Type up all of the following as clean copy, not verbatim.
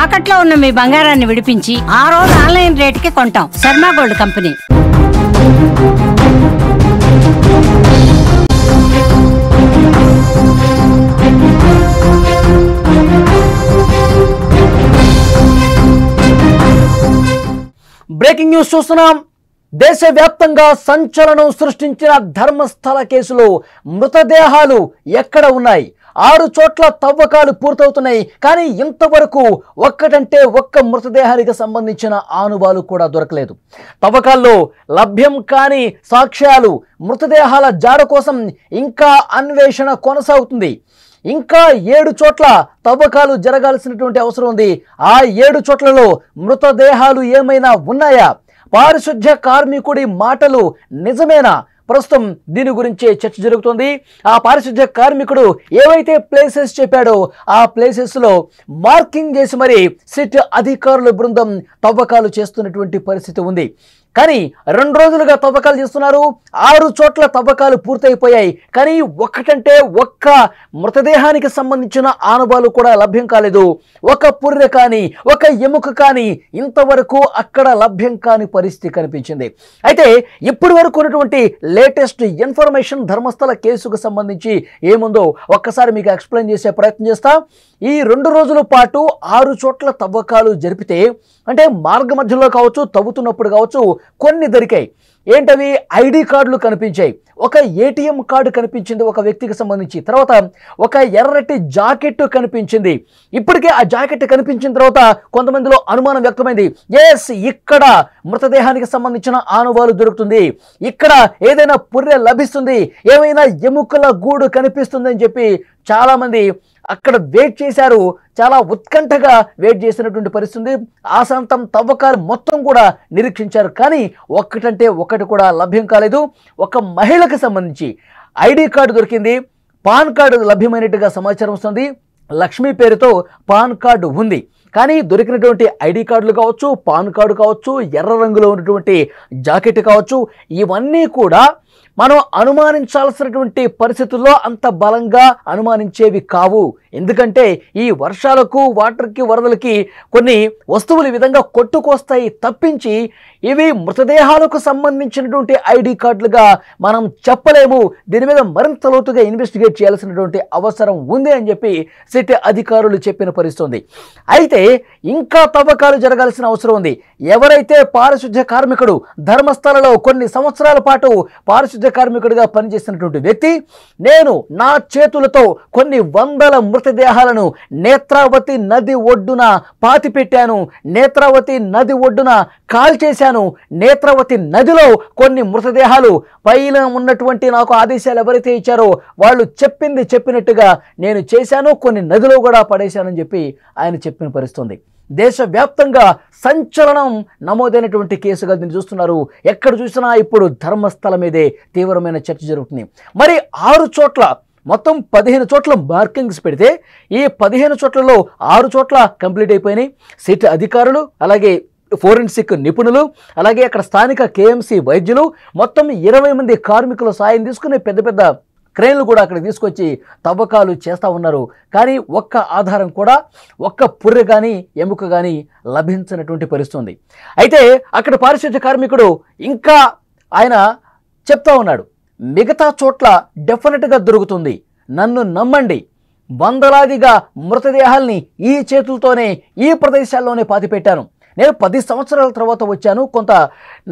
తాకట్లో ఉన్న మీ బంగారాన్ని విడిపించి ఆ రోజు ఆన్లైన్ రేటుకి కొంటాం. Sharma gold company. Breaking news చూస్తున్నాం. దేశవ్యాప్తంగా సంచలనం సృష్టించిన ధర్మస్థల కేసులో మృతదేహాలు ఎక్కడ ఉన్నాయి? 6 చోట్ల తవ్వకాలు పూర్తవుతున్నాయి. కానీ ఇంతవరకు ఒక్కటంటే ఒక్క మృతదేహానికి సంబంధించిన ఆనవాలు కూడా దొరకలేదు. తవ్వకాల్లో లభ్యం కాని సాక్ష్యాలు, మృతదేహాల జాడ కోసం ఇంకా అన్వేషణ కొనసాగుతుంది. ఇంకా 7 చోట్ల తవ్వకాలు జరగాల్సినటువంటి అవసరం ఉంది. ఆ 7 చోట్లలో మృతదేహాలు ఏమైనా ఉన్నాయా? పారిశుధ్య కార్మికుడి మాటలు నిజమేనా? ప్రస్తుతం దీని గురించే చర్చ జరుగుతుంది. ఆ పారిశుధ్య కార్మికుడు ఏవైతే ప్లేసెస్ చెప్పాడో ఆ ప్లేసెస్లో మార్కింగ్ చేసి మరి సిట్ అధికారుల బృందం తవ్వకాలు చేస్తున్నటువంటి పరిస్థితి ఉంది. కానీ 2 రోజులుగా తవ్వకాలు చేస్తున్నారు. 6 చోట్ల తవ్వకాలు పూర్తయిపోయాయి. కానీ ఒక్కటంటే ఒక్క మృతదేహానికి సంబంధించిన ఆనవాలు కూడా లభ్యం కాలేదు. ఒక పుర్రె కానీ ఒక ఎముక కానీ ఇంతవరకు అక్కడ లభ్యం కాని పరిస్థితి కనిపించింది. అయితే ఇప్పటి వరకు ఉన్నటువంటి లేటెస్ట్ ఇన్ఫర్మేషన్ ధర్మస్థల కేసుకు సంబంధించి ఏముందో ఒక్కసారి మీకు ఎక్స్ప్లెయిన్ చేసే ప్రయత్నం చేస్తా. ఈ 2 రోజుల పాటు 6 చోట్ల తవ్వకాలు జరిపితే, అంటే మార్గ మధ్యలో కావచ్చు, తవ్వుతున్నప్పుడు కావచ్చు, కొన్ని దొరికాయి. ఏంటవి? ఐడి కార్డులు కనిపించాయి. ఒక ఏటీఎం కార్డు కనిపించింది ఒక వ్యక్తికి సంబంధించి. తర్వాత ఒక ఎర్రటి జాకెట్ కనిపించింది. ఇప్పటికే ఆ జాకెట్ కనిపించిన తర్వాత కొంతమందిలో అనుమానం వ్యక్తమైంది. ఎస్, ఇక్కడ మృతదేహానికి సంబంధించిన ఆనవాలు దొరుకుతుంది, ఇక్కడ ఏదైనా పుర్రె లభిస్తుంది, ఏమైనా ఎముకల గూడు కనిపిస్తుంది అని చెప్పి చాలామంది అక్కడ వెయిట్ చేశారు. చాలా ఉత్కంఠగా వెయిట్ చేసినటువంటి పరిస్థితి. ఆశాంతం తవ్వకాలు మొత్తం కూడా నిరీక్షించారు. కానీ ఒక్కటంటే ఒకటి కూడా లభ్యం కాలేదు. ఒక మహిళకు సంబంధించి ఐడి కార్డు దొరికింది, పాన్ కార్డు లభ్యమైనట్టుగా సమాచారం వస్తుంది. లక్ష్మి పేరుతో పాన్ కార్డు ఉంది. కానీ దొరికినటువంటి ఐడి కార్డులు కావచ్చు, పాన్ కార్డు కావచ్చు, ఎర్ర రంగులో ఉన్నటువంటి జాకెట్ కావచ్చు, ఇవన్నీ కూడా మనం అనుమానించాల్సినటువంటి పరిస్థితుల్లో అంత బలంగా అనుమానించేవి కావు. ఎందుకంటే ఈ వర్షాలకు, వాటర్కి, వరదలకి కొన్ని వస్తువులు ఈ విధంగా కొట్టుకొస్తాయి తప్పించి ఇవి మృతదేహాలకు సంబంధించినటువంటి ఐడి కార్డులుగా మనం చెప్పలేము. దీని మీద మరింత లోతుగా ఇన్వెస్టిగేట్ చేయాల్సినటువంటి అవసరం ఉంది అని చెప్పి సిట్ అధికారులు చెప్పిన పరిస్థితి ఉంది. అయితే ఇంకా తవ్వకాలు జరగాల్సిన అవసరం ఉంది. ఎవరైతే పారిశుధ్య కార్మికుడు ధర్మస్థలలో కొన్ని సంవత్సరాల పాటు పారిశుధ్య కార్మికుడిగా పనిచేసినటువంటి వ్యక్తి, నేను నా చేతులతో కొన్ని వందల మృతదేహాలను నేత్రావతి నది ఒడ్డున పాతిపెట్టాను, నేత్రావతి నది ఒడ్డున కాల్చేశాను, నేత్రావతి నదిలో కొన్ని మృతదేహాలు పైన ఉన్నటువంటి నాకు ఆదేశాలు ఎవరైతే ఇచ్చారో వాళ్ళు చెప్పింది చెప్పినట్టుగా నేను చేశాను, కొన్ని నదిలో కూడా పడేశానని చెప్పి ఆయన చెప్పిన పరిస్థితి. దేశవ్యాప్తంగా సంచలనం నమోదైనటువంటి కేసుగా దీన్ని చూస్తున్నారు. ఎక్కడ చూసినా ఇప్పుడు ధర్మస్థలం మీదే తీవ్రమైన చర్చ జరుగుతుంది. మరి 6 చోట్ల మొత్తం 15 చోట్ల మార్కింగ్స్ పెడితే ఈ 15 చోట్లలో 6 చోట్ల కంప్లీట్ అయిపోయినాయి. సిట్ అధికారులు, అలాగే ఫోరెన్సిక్ నిపుణులు, అలాగే అక్కడ స్థానిక కేఎంసీ వైద్యులు, మొత్తం 20 మంది కార్మికుల సాయం తీసుకుని పెద్ద పెద్ద క్రేన్లు కూడా అక్కడ తీసుకొచ్చి తవ్వకాలు చేస్తూ ఉన్నారు. కానీ ఒక్క ఆధారం కూడా, ఒక్క పుర్రె కానీ ఎముక కానీ లభించినటువంటి పరిస్థితి. అయితే అక్కడ పారిశుధ్య కార్మికుడు ఇంకా ఆయన చెప్తా ఉన్నాడు, మిగతా చోట్ల డెఫినెట్గా దొరుకుతుంది, నన్ను నమ్మండి, వందలాదిగా మృతదేహాల్ని ఈ చేతులతోనే ఈ ప్రదేశాల్లోనే పాతిపెట్టాను. నేను 10 సంవత్సరాల తర్వాత వచ్చాను. కొంత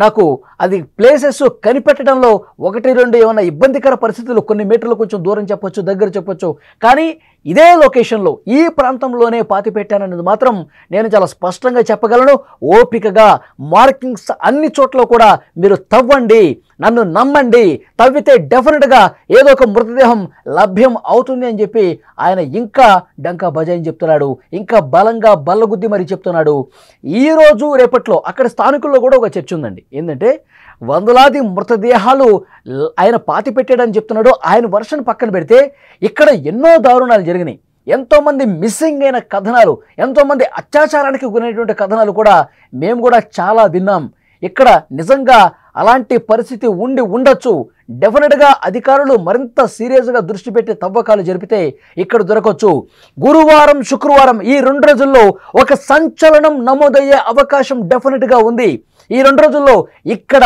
నాకు అది ప్లేసెస్ కనిపెట్టడంలో 1-2 ఏమైనా ఇబ్బందికర పరిస్థితులు, కొన్ని మీటర్లు కొంచెం దూరం చెప్పొచ్చు, దగ్గర చెప్పొచ్చు, కానీ ఇదే లొకేషన్లో ఈ ప్రాంతంలోనే పాతి పెట్టానన్నది మాత్రం నేను చాలా స్పష్టంగా చెప్పగలను. ఓపికగా మార్కింగ్స్ అన్ని చోట్ల కూడా మీరు తవ్వండి, నన్ను నమ్మండి, తవ్వితే డెఫినెట్గా ఏదో ఒక మృతదేహం లభ్యం అవుతుంది అని చెప్పి ఆయన ఇంకా డంకా బజాయిని చెప్తున్నాడు. ఇంకా బలంగా బల్లగుద్ది మరి చెప్తున్నాడు. ఈరోజు రేపట్లో అక్కడ స్థానికుల్లో కూడా ఒక చర్చ ఉందండి. ఏంటంటే వందలాది మృతదేహాలు ఆయన పాతి పెట్టాడని చెప్తున్నాడు. ఆయన వర్షన్ పక్కన పెడితే ఇక్కడ ఎన్నో దారుణాలు జరిగినాయి, ఎంతోమంది మిస్సింగ్ అయిన కథనాలు, ఎంతోమంది అత్యాచారానికి గురైనటువంటి కథనాలు కూడా మేము కూడా చాలా విన్నాం. ఇక్కడ నిజంగా అలాంటి పరిస్థితి ఉండి ఉండొచ్చు. డెఫినెట్గా అధికారులు మరింత సీరియస్గా దృష్టి పెట్టి తవ్వకాలు జరిపితే ఇక్కడ దొరకవచ్చు. గురువారం శుక్రవారం ఈ 2 రోజుల్లో ఒక సంచలనం నమోదయ్యే అవకాశం డెఫినెట్గా ఉంది. ఈ 2 రోజుల్లో ఇక్కడ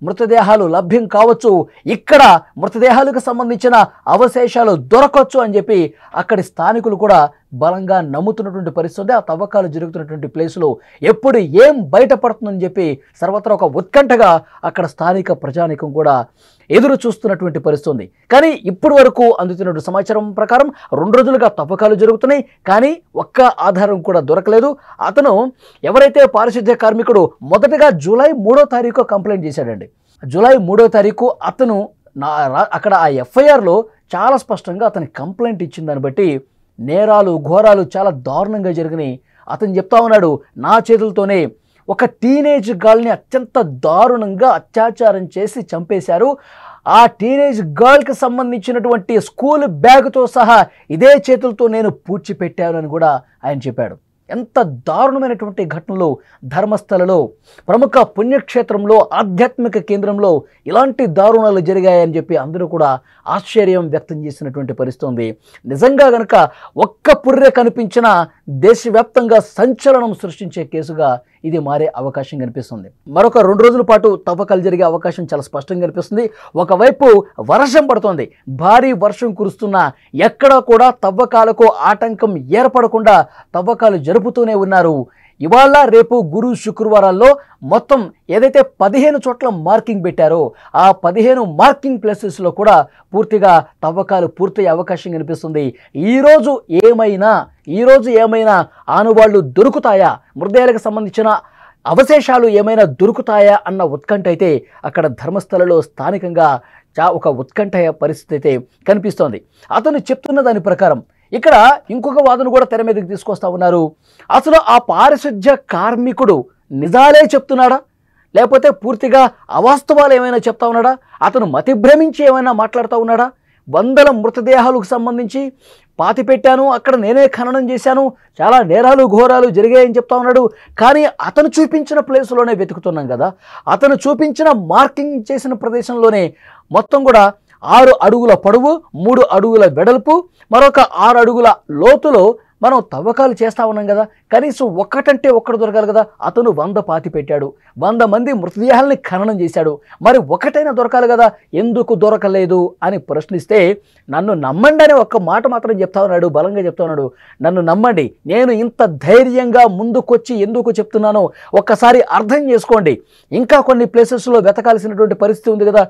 మృతదేహాలు లభ్యం కావచ్చు, ఇక్కడ మృతదేహాలకు సంబంధించిన అవశేషాలు దొరకవచ్చు అని చెప్పి అక్కడి స్థానికులు కూడా బలంగా నమ్ముతున్నటువంటి పరిస్థితి. ఆ తవ్వకాలు జరుగుతున్నటువంటి ప్లేసులో ఎప్పుడు ఏం బయటపడుతుందని చెప్పి సర్వత్రా ఒక ఉత్కంఠగా అక్కడ స్థానిక ప్రజానీకం కూడా ఎదురు చూస్తున్నటువంటి పరిస్థితి. కానీ ఇప్పటి వరకు అందుతున్న సమాచారం ప్రకారం 2 రోజులుగా తవ్వకాలు జరుగుతున్నాయి, కానీ ఒక్క ఆధారం కూడా దొరకలేదు. అతను ఎవరైతే పారిశుద్ధ్య కార్మికుడు మొదటగా జూలై 3వ తారీఖు కంప్లైంట్ చేశాడండి. జూలై 3వ తారీఖు అతను అక్కడ ఆ ఎఫ్ఐఆర్లో చాలా స్పష్టంగా అతని కంప్లైంట్ ఇచ్చిన దాన్ని బట్టి నేరాలు ఘోరాలు చాలా దారుణంగా జరిగినాయి. అతను చెప్తా ఉన్నాడు, నా చేతులతోనే ఒక టీనేజ్ గర్ల్ని అత్యంత దారుణంగా అత్యాచారం చేసి చంపేశారు. ఆ టీనేజ్ గర్ల్కి సంబంధించినటువంటి స్కూల్ బ్యాగ్తో సహా ఇదే చేతులతో నేను పూడ్చిపెట్టాను అని కూడా ఆయన చెప్పాడు. ఎంత దారుణమైనటువంటి ఘటనలు ధర్మస్థలలో, ప్రముఖ పుణ్యక్షేత్రంలో, ఆధ్యాత్మిక కేంద్రంలో ఇలాంటి దారుణాలు జరిగాయని చెప్పి అందరూ కూడా ఆశ్చర్యం వ్యక్తం చేసినటువంటి పరిస్థితి ఉంది. నిజంగా గనక ఒక్క పుర్రె కనిపించిన దేశవ్యాప్తంగా సంచలనం సృష్టించే కేసుగా ఇది మారే అవకాశం కనిపిస్తుంది. మరొక 2 రోజుల పాటు తవ్వకాలు జరిగే అవకాశం చాలా స్పష్టంగా కనిపిస్తుంది. ఒకవైపు వర్షం పడుతోంది, భారీ వర్షం కురుస్తున్నా ఎక్కడా కూడా తవ్వకాలకు ఆటంకం ఏర్పడకుండా తవ్వకాలు జరుపుతూనే ఉన్నారు. ఇవాళ రేపు గురు శుక్రవారాల్లో మొత్తం ఏదైతే 15 చోట్ల మార్కింగ్ పెట్టారో ఆ 15 మార్కింగ్ ప్లేసెస్లో కూడా పూర్తిగా తవ్వకాలు పూర్తయ్యే అవకాశం కనిపిస్తుంది. ఈరోజు ఏమైనా ఆనవాళ్లు దొరుకుతాయా, మృతదేహాలకు సంబంధించిన అవశేషాలు ఏమైనా దొరుకుతాయా అన్న ఉత్కంఠ అయితే అక్కడ ధర్మస్థలలో స్థానికంగా ఒక ఉత్కంఠ పరిస్థితి అయితే కనిపిస్తోంది. అతను చెప్తున్న దాని ప్రకారం ఇక్కడ ఇంకొక వాదన కూడా తెర మీదకి తీసుకొస్తా ఉన్నారు. అసలు ఆ పారిశుధ్య కార్మికుడు నిజాలే చెప్తున్నాడా, లేకపోతే పూర్తిగా అవాస్తవాలు ఏమైనా చెప్తా ఉన్నాడా, అతను మతిభ్రమించి ఏమైనా మాట్లాడుతూ ఉన్నాడా? 100 మృతదేహాలకు సంబంధించి పాతిపెట్టాను, అక్కడ నేనే ఖననం చేశాను, చాలా నేరాలు ఘోరాలు జరిగాయని చెప్తా ఉన్నాడు. కానీ అతను చూపించిన ప్లేస్లోనే వెతుకుతున్నాం కదా, అతను చూపించిన మార్కింగ్ చేసిన ప్రదేశంలోనే మొత్తం కూడా 6 అడుగుల పొడవు, 3 అడుగుల వెడల్పు, మరొక 6 అడుగుల లోతులో మనం తవ్వకాలు చేస్తూ ఉన్నాం కదా, కనీసం ఒక్కటంటే ఒక్కటి దొరకాలి కదా. అతను 100 పాతి పెట్టాడు, 100 మంది మృతదేహాలని ఖననం చేశాడు, మరి ఒకటైనా దొరకాలి కదా, ఎందుకు దొరకలేదు అని ప్రశ్నిస్తే నన్ను నమ్మండి అనే ఒక్క మాట మాత్రం చెప్తా ఉన్నాడు, బలంగా చెప్తా ఉన్నాడు. నన్ను నమ్మండి, నేను ఇంత ధైర్యంగా ముందుకొచ్చి ఎందుకు చెప్తున్నానో ఒక్కసారి అర్థం చేసుకోండి. ఇంకా కొన్ని ప్లేసెస్లో వెతకాల్సినటువంటి పరిస్థితి ఉంది కదా,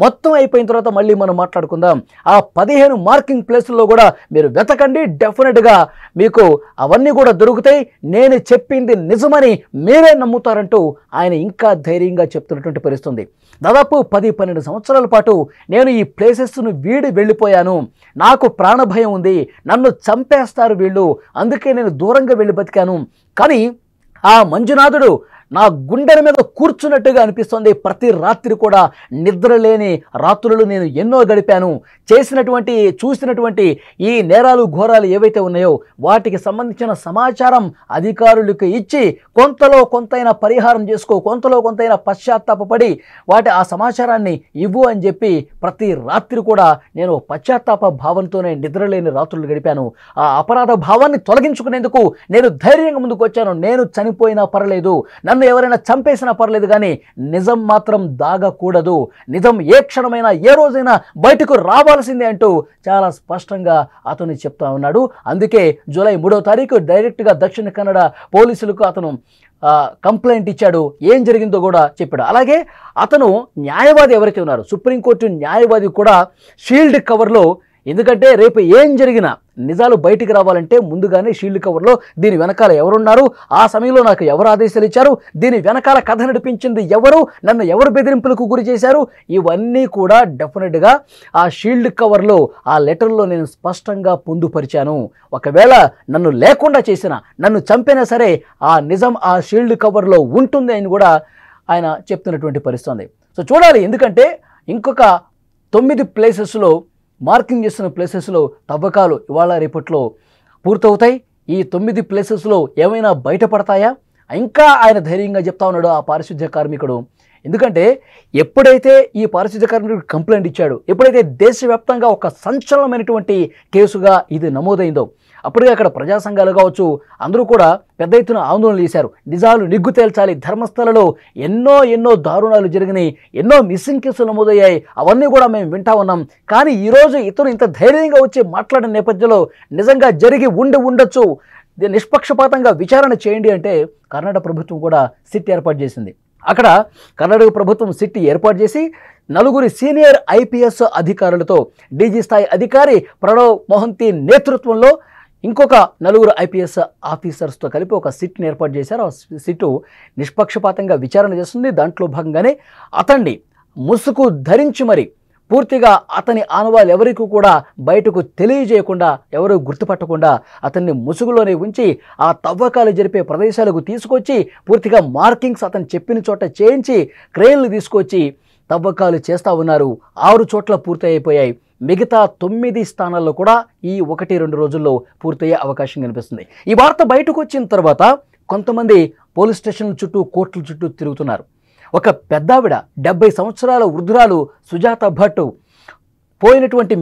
మొత్తం అయిపోయిన తర్వాత మళ్ళీ మనం మాట్లాడుకుందాం. ఆ 15 మార్కింగ్ ప్లేసుల్లో కూడా మీరు వెతకండి, డెఫినెట్గా మీకు అవన్నీ కూడా దొరుకుతాయి, నేను చెప్పింది నిజమని మీరే నమ్ముతారంటూ ఆయన ఇంకా ధైర్యంగా చెప్తున్నటువంటి పరిస్థితి. దాదాపు 10-12 సంవత్సరాల పాటు నేను ఈ ప్లేసెస్ను వీడి వెళ్ళిపోయాను, నాకు ప్రాణభయం ఉంది, నన్ను చంపేస్తారు వీళ్ళు, అందుకే నేను దూరంగా వెళ్ళి బతికాను. కానీ ఆ మంజునాథుడు నా గుండెల మీద కూర్చున్నట్టుగా అనిపిస్తుంది. ప్రతి రాత్రి కూడా నిద్రలేని రాత్రులు నేను ఎన్నో గడిపాను. చూసినటువంటి ఈ నేరాలు ఘోరాలు ఏవైతే ఉన్నాయో వాటికి సంబంధించిన సమాచారం అధికారులకు ఇచ్చి కొంతలో కొంతైనా పరిహారం చేసుకో, కొంతలో కొంతైనా పశ్చాత్తాపడి ఆ సమాచారాన్ని ఇవ్వు అని చెప్పి ప్రతి రాత్రి కూడా నేను పశ్చాత్తాప భావంతోనే నిద్రలేని రాత్రులు గడిపాను. ఆ అపరాధ భావాన్ని తొలగించుకునేందుకు నేను ధైర్యంగా ముందుకు వచ్చాను. నేను చనిపోయినా పర్లేదు, నన్ను ఎవరైనా చంపేసినా పర్లేదు, కానీ నిజం మాత్రం దాగకూడదు, నిజం ఏ క్షణమైనా ఏ రోజైనా బయటకు రావాల్సిందే అంటూ చాలా స్పష్టంగా అతను చెప్తా ఉన్నాడు. అందుకే జూలై 3వ తారీఖు డైరెక్ట్గా దక్షిణ కన్నడ పోలీసులకు అతను కంప్లైంట్ ఇచ్చాడు, ఏం జరిగిందో కూడా చెప్పాడు. అలాగే అతను న్యాయవాది ఎవరైతే ఉన్నారో సుప్రీంకోర్టు న్యాయవాది కూడా షీల్డ్ కవర్లో, ఎందుకంటే రేపు ఏం జరిగినా నిజాలు బయటికి రావాలంటే ముందుగానే షీల్డ్ కవర్లో దీని వెనకాల ఎవరున్నారు, ఆ సమయంలో నాకు ఎవరు ఆదేశాలు ఇచ్చారు, దీని వెనకాల కథ నడిపించింది ఎవరు, నన్ను ఎవరు బెదిరింపులకు గురి చేశారు, ఇవన్నీ కూడా డెఫినెట్గా ఆ షీల్డ్ కవర్లో ఆ లెటర్లో నేను స్పష్టంగా పొందుపరిచాను. ఒకవేళ నన్ను లేకుండా చేసినా, నన్ను చంపినా సరే ఆ నిజం ఆ షీల్డ్ కవర్లో ఉంటుంది అని కూడా ఆయన చెప్తున్నటువంటి పరిస్థితి. సో చూడాలి, ఎందుకంటే ఇంకొక 9 ప్లేసెస్లో మార్కింగ్ చేస్తున్న ప్లేసెస్లో తవ్వకాలు ఇవాళ రేపట్లో పూర్తవుతాయి. ఈ 9 ప్లేసెస్లో ఏమైనా బయటపడతాయా? ఇంకా ఆయన ధైర్యంగా చెప్తా ఉన్నాడు ఆ పారిశుద్ధ్య కార్మికుడు. ఎందుకంటే ఎప్పుడైతే ఈ పారిశుద్ధ్య కార్మికుడు కంప్లైంట్ ఇచ్చాడు, ఎప్పుడైతే దేశవ్యాప్తంగా ఒక సంచలనమైనటువంటి కేసుగా ఇది నమోదైందో అప్పటికే అక్కడ ప్రజా సంఘాలు కావచ్చు అందరూ కూడా పెద్ద ఎత్తున ఆందోళన చేశారు. నిజాలు నిగ్గు తేల్చాలి, ధర్మస్థలలో ఎన్నో దారుణాలు జరిగినాయి, ఎన్నో మిస్సింగ్ కేసులు నమోదయ్యాయి, అవన్నీ కూడా మేము వింటా ఉన్నాం. కానీ ఈరోజు ఇతను ఇంత ధైర్యంగా వచ్చి మాట్లాడిన నేపథ్యంలో నిజంగా జరిగి ఉండొచ్చు, నిష్పక్షపాతంగా విచారణ చేయండి అంటే కర్ణాటక ప్రభుత్వం కూడా సిట్ ఏర్పాటు చేసింది. అక్కడ కర్ణాటక ప్రభుత్వం సిట్ ఏర్పాటు చేసి 4 సీనియర్ ఐపీఎస్ అధికారులతో డీజీ స్థాయి అధికారి ప్రణవ్ మొహంతి నేతృత్వంలో ఇంకొక 4 ఐపీఎస్ ఆఫీసర్స్తో కలిపి ఒక సిట్ని ఏర్పాటు చేశారు. ఆ సిట్టు నిష్పక్షపాతంగా విచారణ చేస్తుంది. దాంట్లో భాగంగానే అతన్ని ముసుగు ధరించి మరి పూర్తిగా అతని ఆనవాళ్ళు ఎవరికి కూడా బయటకు తెలియజేయకుండా, ఎవరు గుర్తుపట్టకుండా అతన్ని ముసుగులోనే ఉంచి ఆ తవ్వకాలు జరిపే ప్రదేశాలకు తీసుకొచ్చి పూర్తిగా మార్కింగ్స్ అతను చెప్పిన చోట చేయించి క్రేన్లు తీసుకొచ్చి తవ్వకాలు చేస్తూ ఉన్నారు. 6 చోట్ల పూర్తి అయిపోయాయి. మిగతా 9 స్థానాల్లో కూడా ఈ 1-2 రోజుల్లో పూర్తయ్యే అవకాశం కనిపిస్తుంది. ఈ వార్త బయటకు వచ్చిన తర్వాత కొంతమంది పోలీస్ స్టేషన్ల చుట్టూ, కోర్టుల చుట్టూ తిరుగుతున్నారు. ఒక పెద్దావిడ 70 సంవత్సరాల వృద్ధురాలు సుజాత భట్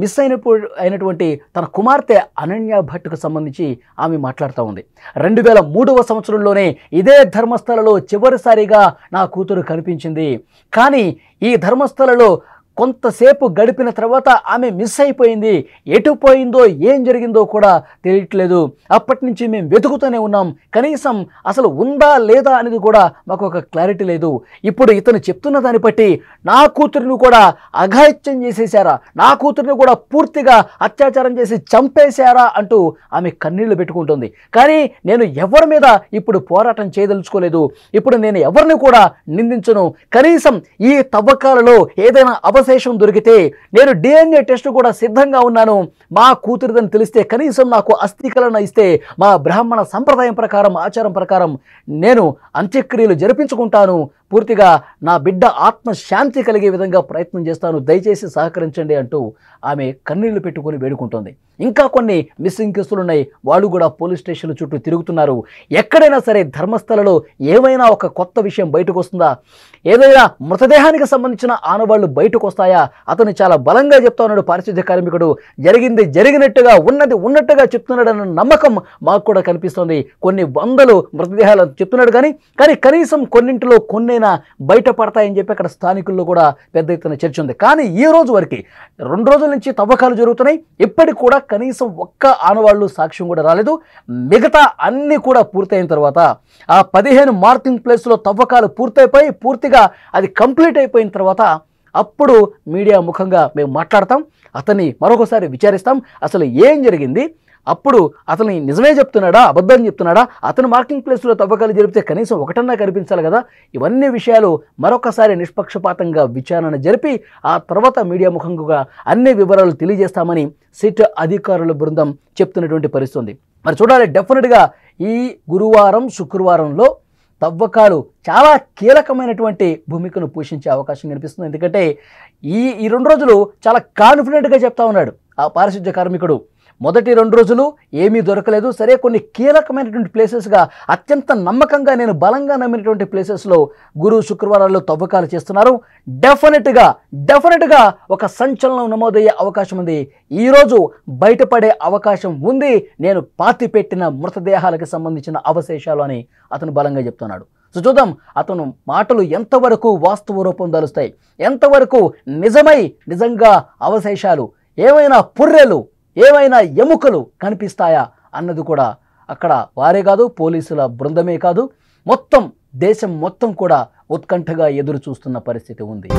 మిస్ అయినటువంటి తన కుమార్తె అనన్య భట్కు సంబంధించి ఆమె మాట్లాడుతూ ఉంది. 2003వ సంవత్సరంలోనే ఇదే ధర్మస్థలలో చివరిసారిగా నా కూతురు కనిపించింది. కానీ ఈ ధర్మస్థలలో కొంతసేపు గడిపిన తర్వాత ఆమె మిస్ అయిపోయింది. ఎటు పోయిందో ఏం జరిగిందో కూడా తెలియట్లేదు. అప్పటి నుంచి మేము వెతుకుతూనే ఉన్నాం. కనీసం అసలు ఉందా లేదా అనేది కూడా మాకు ఒక క్లారిటీ లేదు. ఇప్పుడు ఇతను చెప్తున్న దాన్ని బట్టి నా కూతురుని కూడా అఘాయిత్యం చేసేశారా, నా కూతురుని కూడా పూర్తిగా అత్యాచారం చేసి చంపేశారా అంటూ ఆమె కన్నీళ్లు పెట్టుకుంటుంది. కానీ నేను ఎవరి మీద ఇప్పుడు పోరాటం చేయదలుచుకోలేదు. ఇప్పుడు నేను ఎవరిని కూడా నిందించను. కనీసం ఈ తవ్వకాలలో ఏదైనా అవశేషం దొరికితే నేను DNA టెస్ట్ కూడా సిద్ధంగా ఉన్నాను. మా కూతురిదని తెలిస్తే కనీసం నాకు అస్థికలన ఇస్తే మా బ్రాహ్మణ సంప్రదాయం ప్రకారం, ఆచారం ప్రకారం నేను అంత్యక్రియలు జరిపించుకుంటాను. పూర్తిగా నా బిడ్డ ఆత్మ శాంతి కలిగే విధంగా ప్రయత్నం చేస్తాను, దయచేసి సహకరించండి అంటూ ఆమె కన్నీళ్లు పెట్టుకొని వేడుకుంటోంది. ఇంకా కొన్ని మిస్సింగ్ కేసులు ఉన్నాయి. వాళ్ళు కూడా పోలీస్ స్టేషన్ల చుట్టూ తిరుగుతున్నారు. ఎక్కడైనా సరే ధర్మస్థలలో ఏమైనా ఒక కొత్త విషయం బయటకు వస్తుందా, ఏదైనా మృతదేహానికి సంబంధించిన ఆనవాళ్లు బయటకు వస్తాయా? అతను చాలా బలంగా చెప్తా ఉన్నాడు పారిశుద్ధ్య కార్మికుడు. జరిగింది జరిగినట్టుగా, ఉన్నది ఉన్నట్టుగా చెప్తున్నాడన్న నమ్మకం మాకు కూడా కనిపిస్తోంది. కొన్ని వందలు మృతదేహాలు చెప్తున్నాడు కానీ కనీసం కొన్నింటిలో కొన్నైనా బయటపడతాయని చెప్పి అక్కడ స్థానికుల్లో కూడా పెద్ద ఎత్తున చర్చ ఉంది. కానీ ఈ రోజు వరకు 2 రోజుల నుంచి తవ్వకాలు జరుగుతున్నాయి. ఇప్పటికి కూడా కనీసం ఒక్క ఆనవాళ్ళు సాక్ష్యం కూడా రాలేదు. మిగతా అన్ని కూడా పూర్తయిన తర్వాత ఆ 15 మార్కింగ్ ప్లేస్లో తవ్వకాలు పూర్తయిపోయి పూర్తిగా అది కంప్లీట్ అయిపోయిన తర్వాత అప్పుడు మీడియా ముఖంగా మేము మాట్లాడతాం, అతన్ని మరొకసారి విచారిస్తాం. అసలు ఏం జరిగింది, అప్పుడు అతను నిజమే చెప్తున్నాడా, అబద్ధం చెప్తున్నాడా, అతను మార్కింగ్ ప్లేస్లో తవ్వకాలు జరిపితే కనీసం ఒకటన్నా కనిపించాలి కదా. ఇవన్నీ విషయాలు మరొకసారి నిష్పక్షపాతంగా విచారణ జరిపి ఆ తర్వాత మీడియా ముఖంగా అన్ని వివరాలు తెలియజేస్తామని సిట్ అధికారుల బృందం చెప్తున్నటువంటి పరిస్థితి ఉంది. మరి చూడాలి, డెఫినెట్గా ఈ గురువారం శుక్రవారంలో తవ్వకాలు చాలా కీలకమైనటువంటి భూమికను పోషించే అవకాశం కనిపిస్తుంది. ఎందుకంటే ఈ 2 రోజులు చాలా కాన్ఫిడెంట్గా చెప్తా ఉన్నాడు ఆ పారిశుద్ధ్య కార్మికుడు. మొదటి 2 రోజులు ఏమీ దొరకలేదు. సరే, కొన్ని కీలకమైనటువంటి ప్లేసెస్గా, అత్యంత నమ్మకంగా నేను బలంగా నమ్మినటువంటి ప్లేసెస్లో గురు శుక్రవారాల్లో తవ్వకాలు చేస్తున్నారు. డెఫినెట్గా ఒక సంచలనం నమోదయ్యే అవకాశం ఉంది. ఈరోజు బయటపడే అవకాశం ఉంది. నేను పాతిపెట్టిన మృతదేహాలకు సంబంధించిన అవశేషాలు అని అతను బలంగా చెప్తున్నాడు. సో చూద్దాం అతను మాటలు ఎంతవరకు వాస్తవ రూపం దాలుస్తాయి, ఎంతవరకు నిజంగా అవశేషాలు, ఏమైనా పుర్రెలు, ఏమైనా ఎముకలు కనిపిస్తాయా అన్నది కూడా అక్కడ వారే కాదు, పోలీసుల బృందమే కాదు, మొత్తం దేశం మొత్తం కూడా ఉత్కంఠగా ఎదురు చూస్తున్న పరిస్థితి ఉంది.